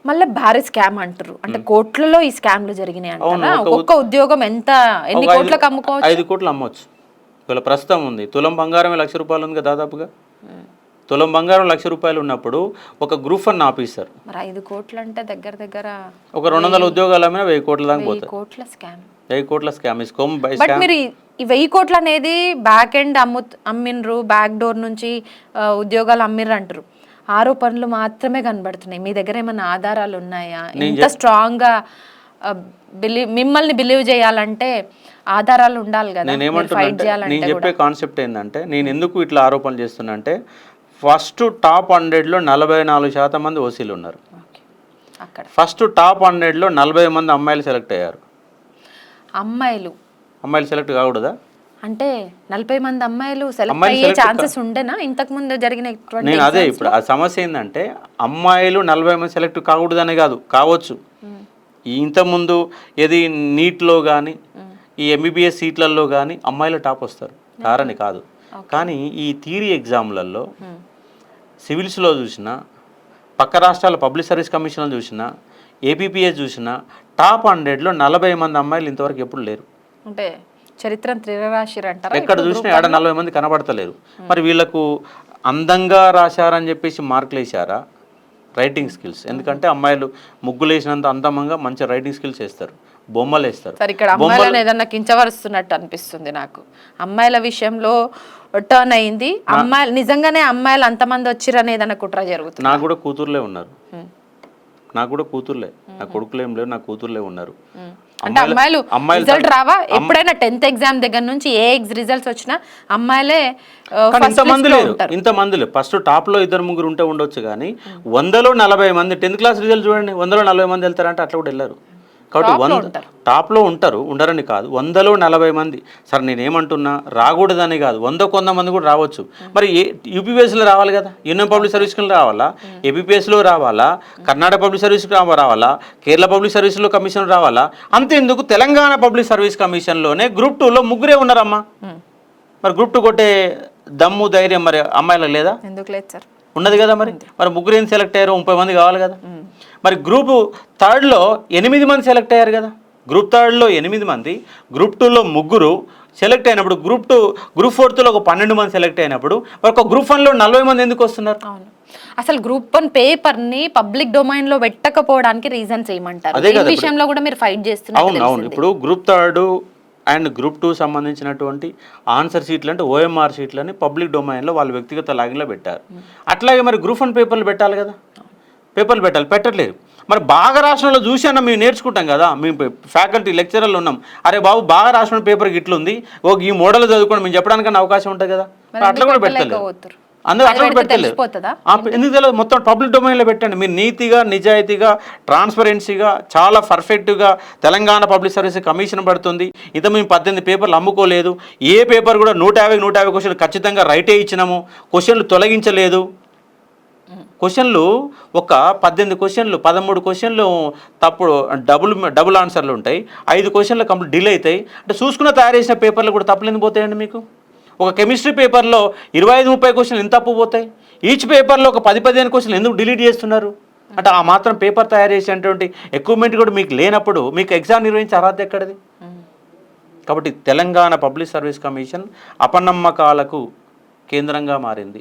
మళ్ళీ భారీ స్కామ్ అంటారు, అంటే కోట్లలో ఈ స్కామ్లు జరిగినాయి అంటారా? ఒక్కొక్క ఉద్యోగం ఎన్ని కోట్లకు అమ్ముకోవచ్చు? 5 కోట్లు అమ్మవచ్చు. ఇవాళ ప్రస్తుతం ఉంది తులం బంగారం ₹1,00,000 ఉంది కదా దాదాపుగా. తులం బంగారం ₹1,00,000 ఉన్నప్పుడు ఒక గ్రూప్ వన్ ఆఫీసర్ మరి 5 కోట్లు అంటే దగ్గర ఒక 200 ఉద్యోగాలు అమ్మినా 1000 కోట్ల దాకా పోతాయి. 1000 కోట్ల స్కామ్. 1000 కోట్ల స్కామ్. బట్ మీరు ఈ 1000 కోట్లు అనేది బ్యాక్ ఎండ్ అమ్మిండ్రు, బ్యాక్ డోర్ నుంచి ఉద్యోగాలు అమ్మిర్రు అంటారు. ఆరోపణలు మాత్రమే కనబడుతున్నాయి. మీ దగ్గర ఏమైనా ఆధారాలు ఉన్నాయా? ఇంత స్ట్రాంగ్ గా మిమ్మల్ని బిలీవ్ చేయాలంటే ఆధారాలు ఉండాలి కదా. నేను చెప్పే కాన్సెప్ట్ ఏంటంటే, నేను ఎందుకు ఇట్లా ఆరోపణలు చేస్తున్నా అంటే, ఫస్ట్ టాప్ 100లో 44% మంది ఓసీలు ఉన్నారు. ఫస్ట్ టాప్ 100లో 40 మంది అమ్మాయిలు సెలెక్ట్ అయ్యారు. అమ్మాయిలు సెలెక్ట్ కాకూడదా? అంటే 40 మంది అమ్మాయిలు సెలెక్ట్ అయ్యే ఛాన్సెస్ ఉండేనా ఇంతకు ముందు జరిగిన? నేను అదే ఇప్పుడు ఆ సమస్య ఏంటంటే, అమ్మాయిలు 40 మంది సెలెక్ట్ కాకూడదనే కాదు, కావచ్చు. ఇంతకుముందు ఏది నీట్లో కానీ ఈ ఎంబీబీఎస్ సీట్లలో కానీ అమ్మాయిలు టాప్ వస్తారు, కారని కాదు. కానీ ఈ థియరీ ఎగ్జామ్లలో సివిల్స్లో చూసినా, పక్క రాష్ట్రాల పబ్లిక్ సర్వీస్ కమిషన్లో చూసినా, ఏపీపీఎస్ చూసినా టాప్ 100లో 40 మంది అమ్మాయిలు ఇంతవరకు ఎప్పుడు లేరు. అంటే చరిత్రను తిరగరాసిరు అంటారా? ఎక్కడ చూసినా ఏడ 40 మంది కనబడతలేరు. మరి వీళ్ళకు అందంగా రాశారని చెప్పేసి మార్కులు వేసారా? రైటింగ్ స్కిల్స్, ఎందుకంటే అమ్మాయిలు ముగ్గులు వేసినంత అందంగా మంచి రైటింగ్ స్కిల్స్ వేస్తారు, బొమ్మలు వేస్తారు. సరే, ఇక్కడ అమ్మాయిలను ఏదన్నా కించవరుస్తున్నట్టు అనిపిస్తుంది నాకు. అమ్మాయిల విషయంలో టర్న్ అయింది. అమ్మాయిలు నిజంగానే అమ్మాయిలు అంతమంది వచ్చిరని ఏదన్నా కుట్ర జరుగుతుంది? నాకు కూడా కూతుర్లే ఉన్నారు, నా కొడుకులు ఏం లేరు, నా కూతుర్లే ఉన్నారు. అంటే అమ్మాయిలు రిజల్ట్ రావా? ఎప్పుడైనా 10th ఎగ్జామ్ దగ్గర నుంచి ఏ రిజల్ట్స్ వచ్చినా అమ్మాయిలే ఇంతమంది లేరు. ఫస్ట్ టాప్ లో 2-3 ఉంటే ఉండొచ్చు, కానీ 100లో 40 మంది 10th క్లాస్ రిజల్ట్ చూడండి, 100లో 40 మంది వెళ్తారంటే అట్లా కూడా వెళ్ళారు. కాబట్టి టాప్లో ఉంటారు, ఉండరని కాదు. 100లో 40 మంది. సరే, నేనేమంటున్నా, రాకూడదని కాదు, 100 మంది కూడా రావచ్చు. మరి యూపీపీఎస్లో రావాలి కదా, యూనియన్ పబ్లిక్ సర్వీస్కి రావాలా, ఏపీపీఎస్లో రావాలా, కర్ణాటక పబ్లిక్ సర్వీస్కి రావాలా, కేరళ పబ్లిక్ సర్వీస్లో కమిషన్ రావాలా? అంతేందుకు తెలంగాణ పబ్లిక్ సర్వీస్ కమిషన్లోనే గ్రూప్ 2లో 3 ఉన్నారమ్మా. మరి గ్రూప్ 2 కొట్టే దమ్ము ధైర్యం మరి అమ్మాయిలకు లేదా? ఎందుకు లేదు సార్? ఉన్నది కదా. మరి 3 ఏం సెలెక్ట్ అయ్యారు? 30 మంది కావాలి కదా. మరి గ్రూప్ 3లో 8 మంది సెలెక్ట్ అయ్యారు కదా. గ్రూప్ 3లో 8 మంది, గ్రూప్ 2లో 3 సెలెక్ట్ అయినప్పుడు, గ్రూప్ 4లో ఒక 12 మంది సెలెక్ట్ అయినప్పుడు ఒక గ్రూప్ 1లో 40 మంది ఎందుకు వస్తున్నారు? అసలు గ్రూప్ 1 పేపర్ ని పబ్లిక్ డొమైన్ లో పెట్టకపోవడానికి రీజన్స్ ఏమంటారు? ఈ విషయంలో కూడా మీరు ఫైట్ చేస్తున్నారు. అవును. ఇప్పుడు గ్రూప్ 3 అండ్ గ్రూప్ 2 సంబంధించినటువంటి ఆన్సర్ షీట్లు అంటే ఓఎంఆర్ షీట్లని పబ్లిక్ డొమైన్లో వాళ్ళ వ్యక్తిగత లాగిన్లో పెట్టారు. అట్లాగే మరి గ్రూప్ 1 పేపర్లు పెట్టాలి కదా, పెట్టట్లేదు. మరి బాగా రాష్ట్రంలో చూసాను మేము నేర్చుకుంటాం కదా, మేము ఫ్యాకల్టీ లెక్చరర్లు ఉన్నాం. అరే బాబు, బాగా రాష్ట్రం పేపర్కి ఇట్లుంది, ఈ మోడల్ చదువుకోండి మేము చెప్పడానికన్నా అవకాశం ఉంటుంది కదా. అట్లా కూడా పెట్టలేదు, అందులో అట్లా కూడా పెట్టలేదు. ఎందుకు తెలియదు? మొత్తం పబ్లిక్ డొమైన్లో పెట్టండి. మీరు నీతిగా, నిజాయితీగా, ట్రాన్స్పరెన్సీగా, చాలా పర్ఫెక్ట్గా తెలంగాణ పబ్లిక్ సర్వీస్ కమిషన్ పడుతుంది. ఇంత మేము 18 పేపర్లు అమ్ముకోలేదు. ఏ పేపర్ కూడా 150 క్వశ్చన్లు ఖచ్చితంగా రైటే ఇచ్చినాము, క్వశ్చన్లు తొలగించలేదు. క్వశ్చన్లు ఒక 18 క్వశ్చన్లు, 13 క్వశ్చన్లు తప్పుడు డబుల్ ఆన్సర్లు ఉంటాయి, 5 క్వశ్చన్లు కంప్లీట్ డిలే అవుతాయి. అంటే చూసుకున్న తయారు చేసిన పేపర్లు కూడా తప్పులు ఎందుకు పోతాయండి మీకు? ఒక కెమిస్ట్రీ పేపర్లో 25-30 క్వశ్చన్లు ఎంత తప్పు పోతాయి? ఈచ్ పేపర్లో ఒక 10-15 క్వశ్చన్లు ఎందుకు డిలీట్ చేస్తున్నారు? అంటే ఆ మాత్రం పేపర్ తయారు చేసేటువంటి ఎక్విప్మెంట్ కూడా మీకు లేనప్పుడు మీకు ఎగ్జామ్ నిర్వహించే అర్హత ఎక్కడిది? కాబట్టి తెలంగాణ పబ్లిక్ సర్వీస్ కమిషన్ అపనమ్మకాలకు కేంద్రంగా మారింది.